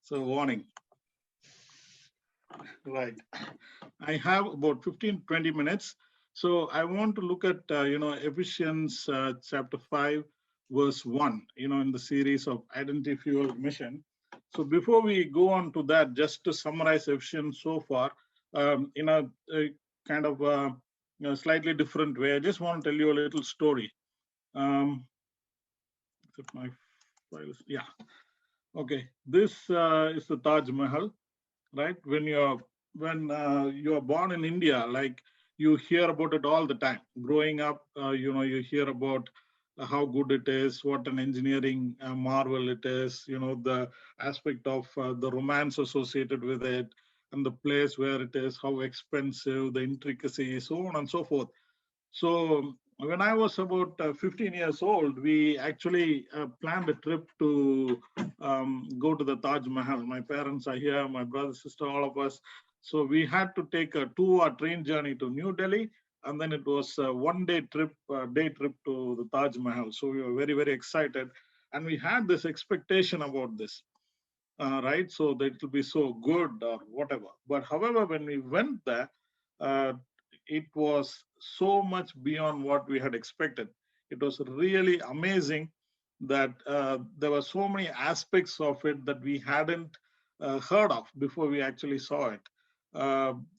So warning, right. I have about 15-20 minutes. So I want to look at, Ephesians chapter 5, verse 1, in the series of Identity Fuel Mission. So before we go on to that, just to summarize Ephesians so far, in a kind of slightly different way, I just want to tell you a little story. Um, if my files, yeah. Okay, this is the Taj Mahal, right? When you are born in India, like you hear about it all the time. Growing up, you hear about how good it is, what an engineering marvel it is. The aspect of the romance associated with it, and the place where it is, how expensive, the intricacies, so on and so forth. So when I was about 15 years old, we actually planned a trip to go to the Taj Mahal. My parents are here, my brother, sister, all of us. So we had to take a 2-hour train journey to New Delhi, and then it was a one-day trip, day trip to the Taj Mahal. So we were very, very excited, and we had this expectation about this, right? So that it will be so good or whatever. But however, when we went there, uh, it was so much beyond what we had expected. It was really amazing that there were so many aspects of it that we hadn't heard of before we actually saw it.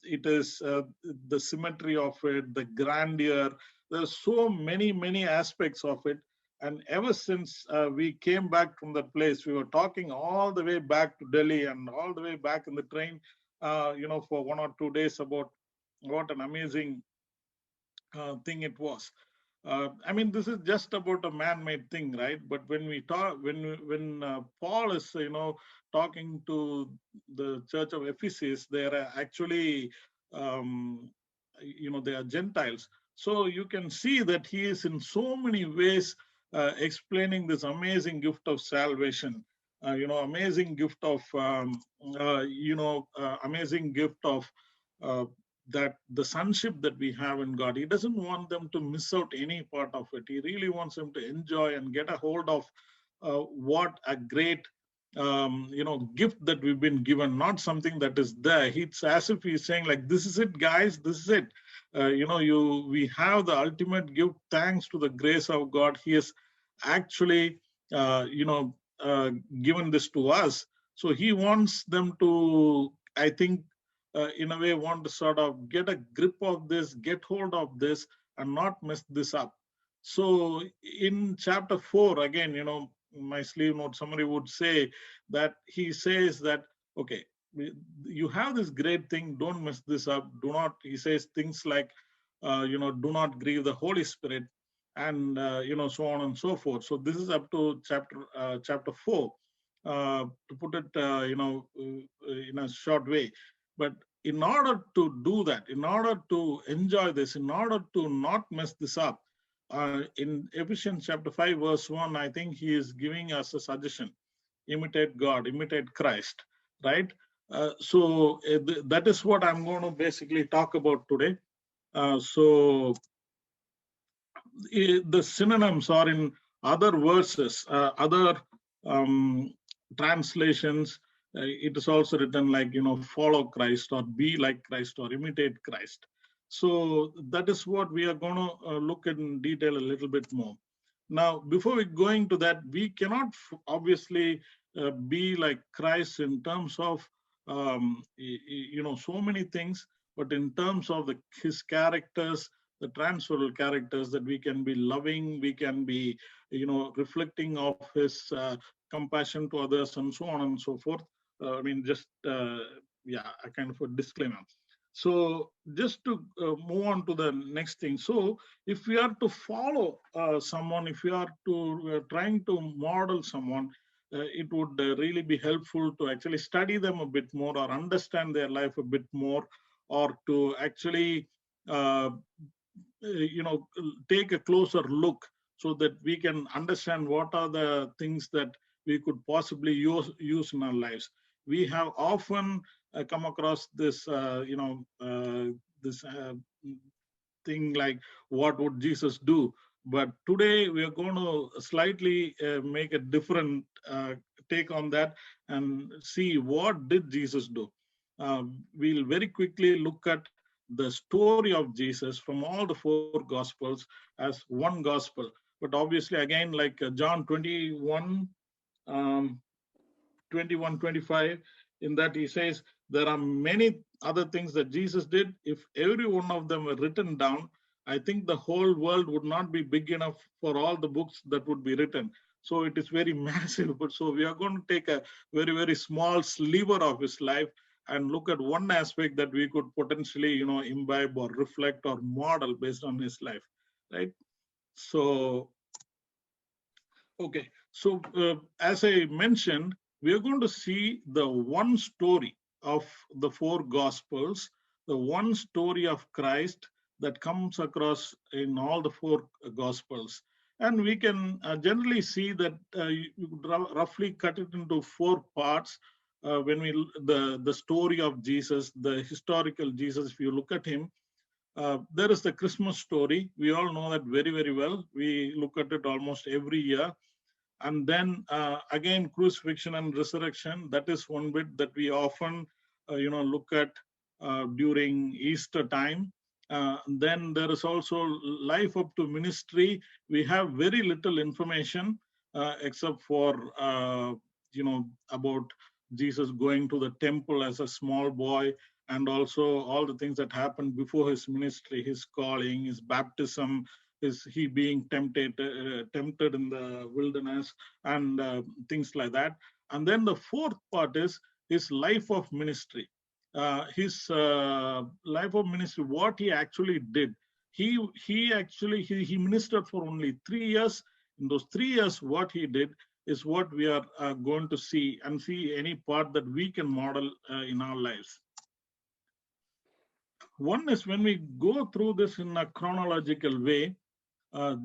It is the symmetry of it, the grandeur. There's so many, many aspects of it. And ever since we came back from that place, we were talking all the way back to Delhi and all the way back in the train, for 1 or 2 days about what an amazing thing it was. I mean, this is just about a man-made thing, right? But when we talk, when Paul is, talking to the church of Ephesus, they are actually, they are Gentiles. So you can see that he is in so many ways explaining this amazing gift of salvation. Amazing gift of, amazing gift of uh, that the sonship that we have in God. He doesn't want them to miss out any part of it. He really wants them to enjoy and get a hold of what a great gift that we've been given, not something that is there. It's as if he's saying, like, this is it, guys, this is it. We have the ultimate gift thanks to the grace of God. He has actually, given this to us. So he wants them to, I think, in a way, want to sort of get a grip of this, get hold of this, and not mess this up. So in chapter 4, again, my sleeve note summary would say that he says that, okay, you have this great thing, don't mess this up. Do not, he says things like, do not grieve the Holy Spirit, and so on and so forth. So this is up to chapter 4, to put it in a short way. But in order to do that, in order to enjoy this, in order to not mess this up, in Ephesians chapter 5, verse 1, I think he is giving us a suggestion: imitate God, imitate Christ, right? That is what I'm going to basically talk about today. The synonyms are in other verses, other um, translations. It is also written like, follow Christ, or be like Christ, or imitate Christ. So that is what we are going to look in detail a little bit more. Now, before we going to that, we cannot obviously be like Christ in terms of, so many things, but in terms of his characters, the transferable characters, that we can be loving, we can be, reflecting of his compassion to others, and so on and so forth. I mean, just, a kind of a disclaimer. So just to move on to the next thing. So if we are to follow someone, if we are to trying to model someone, it would really be helpful to actually study them a bit more, or understand their life a bit more, or to actually take a closer look, so that we can understand what are the things that we could possibly use in our lives. We have often come across this, this thing like, what would Jesus do? But today we are going to slightly make a different take on that and see what did Jesus do. We'll very quickly look at the story of Jesus from all the four gospels as one gospel. But obviously, again, like John 21, um, 21, 25, in that he says there are many other things that Jesus did. If every one of them were written down, I think the whole world would not be big enough for all the books that would be written. So it is very massive. But so we are going to take a very, very small sliver of his life and look at one aspect that we could potentially, imbibe or reflect or model based on his life, right? So okay, so as I mentioned, we are going to see the one story of the four gospels, the one story of Christ that comes across in all the four gospels. And we can generally see that you could roughly cut it into four parts. When we the story of Jesus, the historical Jesus, if you look at him, there is the Christmas story. We all know that very, very well. We look at it almost every year. And then again, crucifixion and resurrection, that is one bit that we often lok at during Easter time. Then there is also life up to ministry. We have very little information except for about Jesus going to the temple as a small boy, and also all the things that happened before his ministry, his calling, his baptism, is he being tempted in the wilderness, and things like that. And then the fourth part is his life of ministry. His life of ministry, what he actually did. He ministered for only 3 years. In those 3 years, what he did is what we are going to see, and see any part that we can model in our lives. One is when we go through this in a chronological way, uh,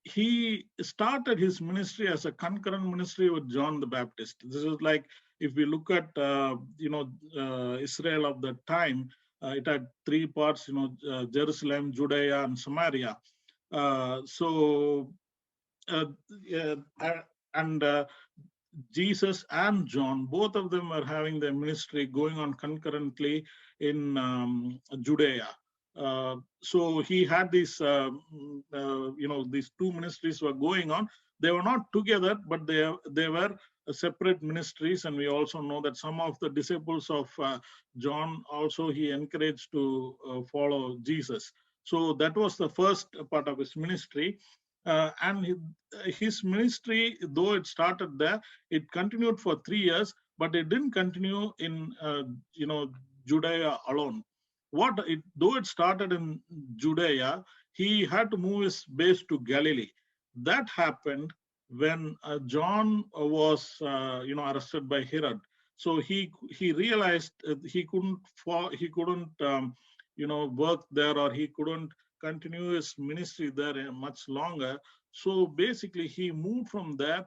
he started his ministry as a concurrent ministry with John the Baptist. This is like, if we look at Israel of the time, it had three parts, Jerusalem, Judea, and Samaria. So yeah, and Jesus and John, both of them were having their ministry going on concurrently in Judea. So he had these, these two ministries were going on. They were not together, but they were separate ministries. And we also know that some of the disciples of John also he encouraged to follow Jesus. So that was the first part of his ministry. And his ministry, though it started there, it continued for 3 years, but it didn't continue in Judea alone. Though it started in Judea, he had to move his base to Galilee. That happened when John was arrested by Herod. So he realized he couldn't work there, or he couldn't continue his ministry there much longer. So basically, he moved from there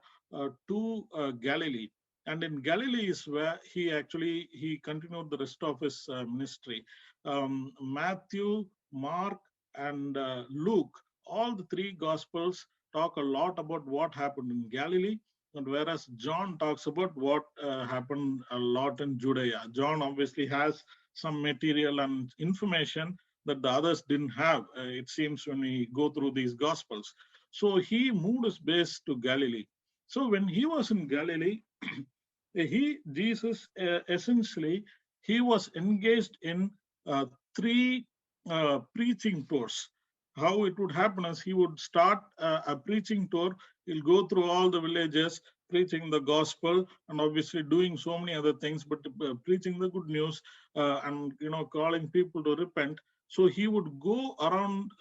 to Galilee, and in Galilee is where he continued the rest of his ministry. Matthew, Mark, and Luke, all the three gospels talk a lot about what happened in Galilee, and whereas John talks about what happened a lot in Judea. John obviously has some material and information that the others didn't have, it seems, when we go through these gospels. So he moved his base to Galilee. So when he was in Galilee, Jesus essentially, he was engaged in three preaching tours. How it would happen is he would start a preaching tour. He'll go through all the villages, preaching the gospel, and obviously doing so many other things, but preaching the good news, and calling people to repent. So he would go around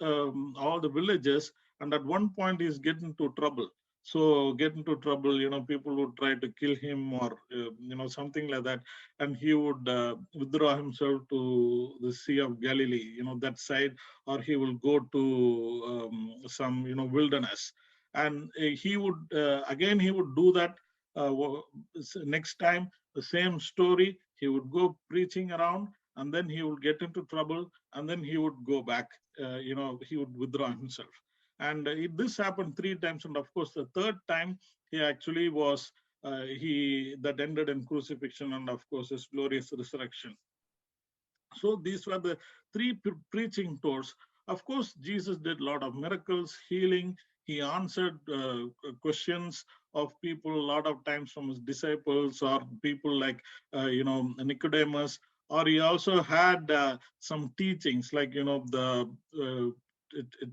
all the villages, and at one point he's getting into trouble. So get into trouble, people would try to kill him, or something like that, and he would withdraw himself to the Sea of Galilee, that side, or he will go to some wilderness, and he would again he would do that. Next time, the same story. He would go preaching around, and then he would get into trouble, and then he would go back. He would withdraw himself. And this happened 3 times. And of course, the third time, he actually was that ended in crucifixion and, of course, his glorious resurrection. So these were the three preaching tours. Of course, Jesus did a lot of miracles, healing. He answered questions of people a lot of times from his disciples or people like, Nicodemus. Or he also had some teachings, like, the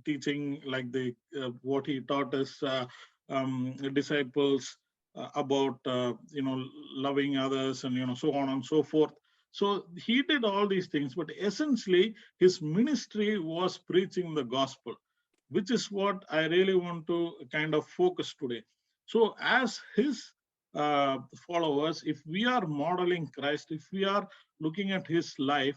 teaching, like the what he taught his disciples about, loving others and, so on and so forth. So he did all these things, but essentially his ministry was preaching the gospel, which is what I really want to kind of focus today. So, as his followers, if we are modeling Christ, if we are looking at his life,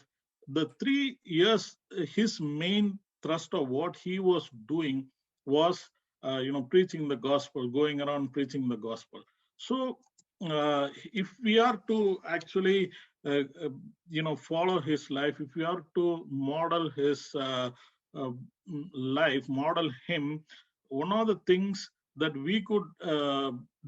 the 3 years, his main thrust of what he was doing was, preaching the gospel, going around preaching the gospel. So, if we are to actually follow his life, if we are to model his uh, life, model him, one of the things that we could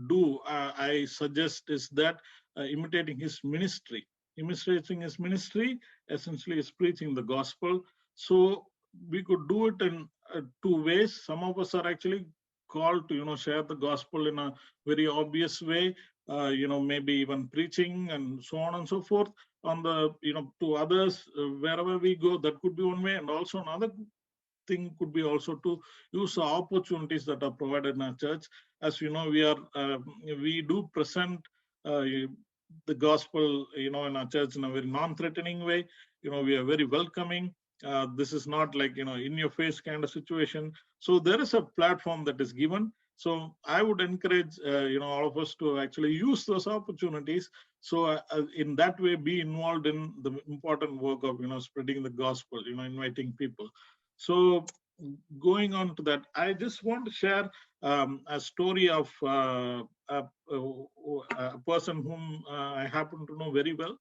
do, I suggest, is that imitating his ministry. Imitating his ministry essentially is preaching the gospel. So we could do it in two ways. Some of us are actually called to, share the gospel in a very obvious way, maybe even preaching and so on and so forth on the, to others, wherever we go. That could be one way. And also another thing could be also to use the opportunities that are provided in our church. As you know, we do present the gospel, in our church in a very non-threatening way. We are very welcoming. This is not like, in your face kind of situation. So there is a platform that is given. So I would encourage, all of us to actually use those opportunities. So in that way, be involved in the important work of, spreading the gospel, inviting people. So going on to that, I just want to share a story of a person whom I happen to know very well.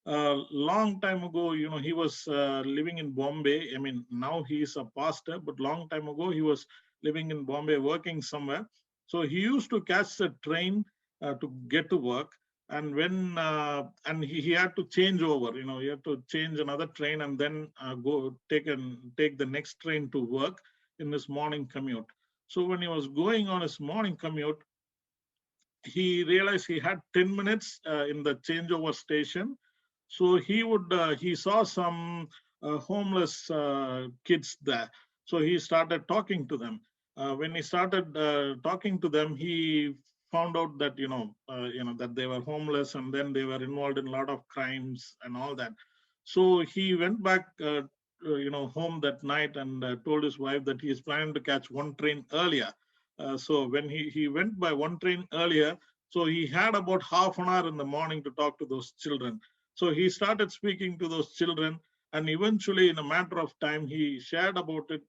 Long time ago, he was living in Bombay. I mean, now he is a pastor, but long time ago he was living in Bombay, working somewhere. So he used to catch the train to get to work, and and he had to change over. He had to change another train and then go take the next train to work in his morning commute. So when he was going on his morning commute, he realized he had 10 minutes in the changeover station. So he saw some homeless kids there. So he started talking to them. When he started talking to them, he found out that that they were homeless, and then they were involved in a lot of crimes and all that. So he went back home that night and told his wife that he is planning to catch one train earlier. So when he went by one train earlier, so he had about half an hour in the morning to talk to those children. So he started speaking to those children, and eventually, in a matter of time, he shared about it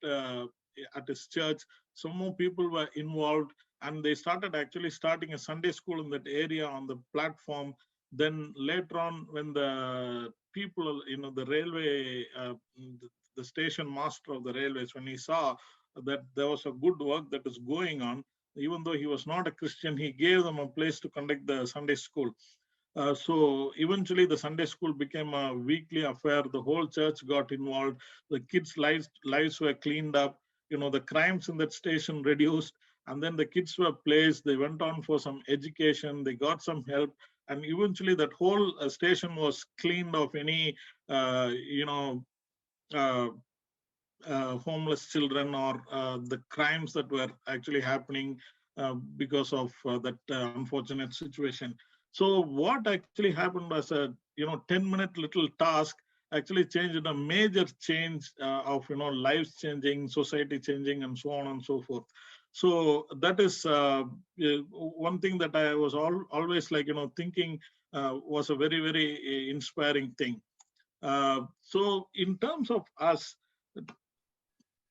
at his church. Some more people were involved, and they started actually starting a Sunday school in that area on the platform. Then later on, when the people, the railway, the station master of the railways, when he saw that there was a good work that is going on, even though he was not a Christian, he gave them a place to conduct the Sunday school. So eventually the Sunday school became a weekly affair. The whole church got involved. The kids' lives were cleaned up. The crimes in that station reduced. And then the kids were placed. They went on for some education. They got some help. And eventually that whole station was cleaned of any, uh, homeless children or the crimes that were actually happening because of that unfortunate situation. So what actually happened was a 10-minute little task actually changed a major change of lives changing, society changing, and so on and so forth. So that is one thing that I was always like thinking was a very very inspiring thing. So in terms of us,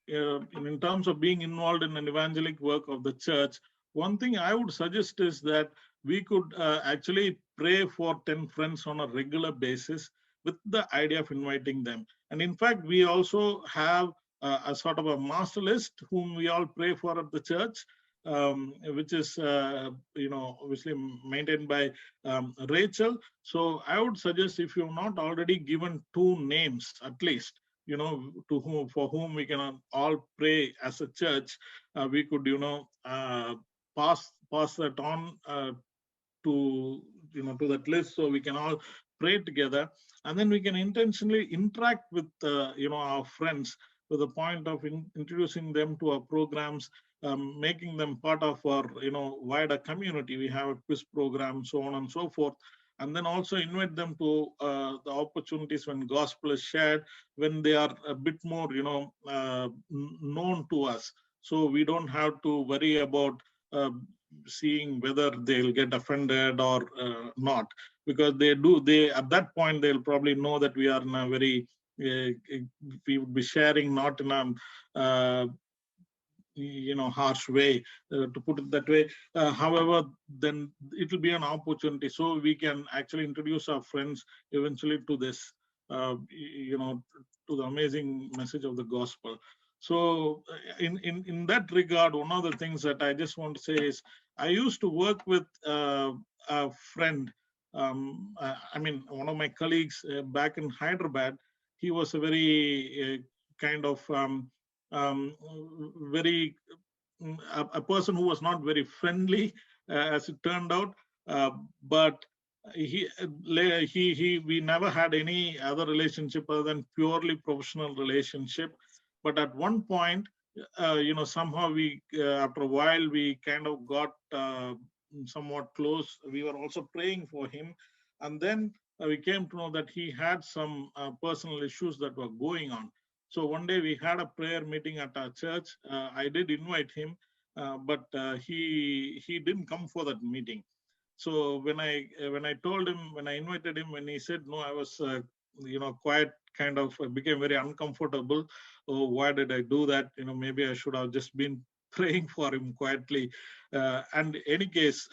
in terms of being involved in an evangelic work of the church, one thing I would suggest is that we could actually pray for 10 friends on a regular basis with the idea of inviting them. And in fact, we also have a sort of a master list whom we all pray for at the church. which is obviously maintained by Rachel. So I would suggest, if you've not already given 2 names at least, to whom for whom we can all pray as a church, we could pass that on to to that list, so we can all pray together, and then we can intentionally interact with our friends, with the point of introducing them to our programs, making them part of our wider community. We have a quiz program, so on and so forth. And then also invite them to the opportunities when gospel is shared, when they are a bit more known to us, so we don't have to worry about uh, seeing whether they'll get offended or not, because they at that point they'll probably know that we are in a very we would be sharing not in a uh, harsh way, to put it that way. However, then it will be an opportunity, so we can actually introduce our friends eventually to this to the amazing message of the gospel. So in that regard, one of the things that I just want to say is, I used to work with a friend, I mean, one of my colleagues back in Hyderabad. He was a very kind of um, very a person who was not very friendly, as it turned out. But he we never had any other relationship other than purely professional relationship. But at one point, somehow we after a while we kind of got somewhat close. We were also praying for him, and then we came to know that he had some personal issues that were going on. So one day we had a prayer meeting at our church. I did invite him, but he didn't come for that meeting. So when I told him, when I invited him, when he said no, I was quite kind of became very uncomfortable. Oh, why did I do that? Maybe I should have just been praying for him quietly. And any case,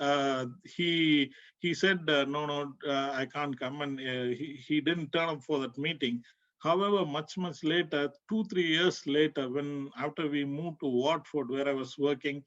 he said no, I can't come, and he didn't turn up for that meeting. However, much later, 2-3 years later, when after we moved to Watford, where I was working,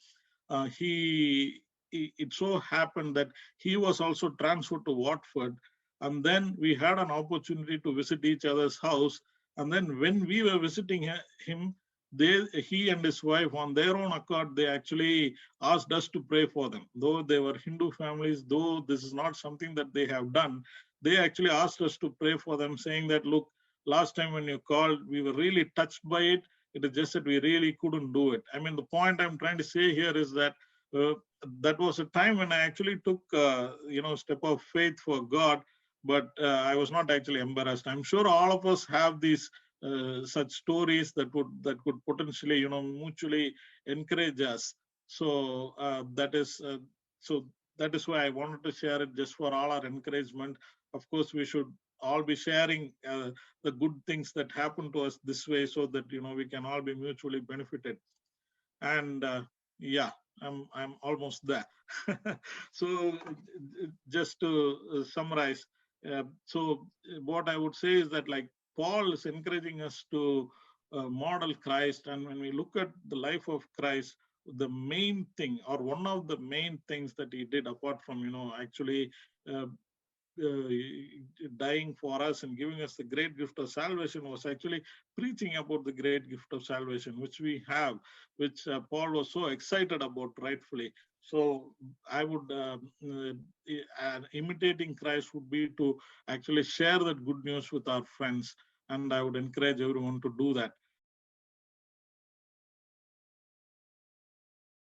it so happened that he was also transferred to Watford, and then we had an opportunity to visit each other's house. And then when we were visiting him, he and his wife, on their own accord, they actually asked us to pray for them. Though they were Hindu families, though this is not something that they have done, they actually asked us to pray for them, saying that, look, last time when you called, we were really touched by it. It is just that we really couldn't do it. I mean, the point I'm trying to say here is that uh, that was a time when I actually took step of faith for God, but I was not actually embarrassed. I'm sure all of us have these such stories that could potentially mutually encourage us. So so that is why I wanted to share it, just for all our encouragement. Of course, we should all be sharing the good things that happen to us this way, so that we can all be mutually benefited. And yeah, I'm almost there. So just to summarize, so what I would say is that, like, Paul is encouraging us to model Christ, and when we look at the life of Christ, the main thing, or one of the main things that he did, apart from actually uh, uh, dying for us and giving us the great gift of salvation, was actually preaching about the great gift of salvation, which we have, which Paul was so excited about, rightfully. So I would, imitating Christ would be to actually share that good news with our friends. And I would encourage everyone to do that.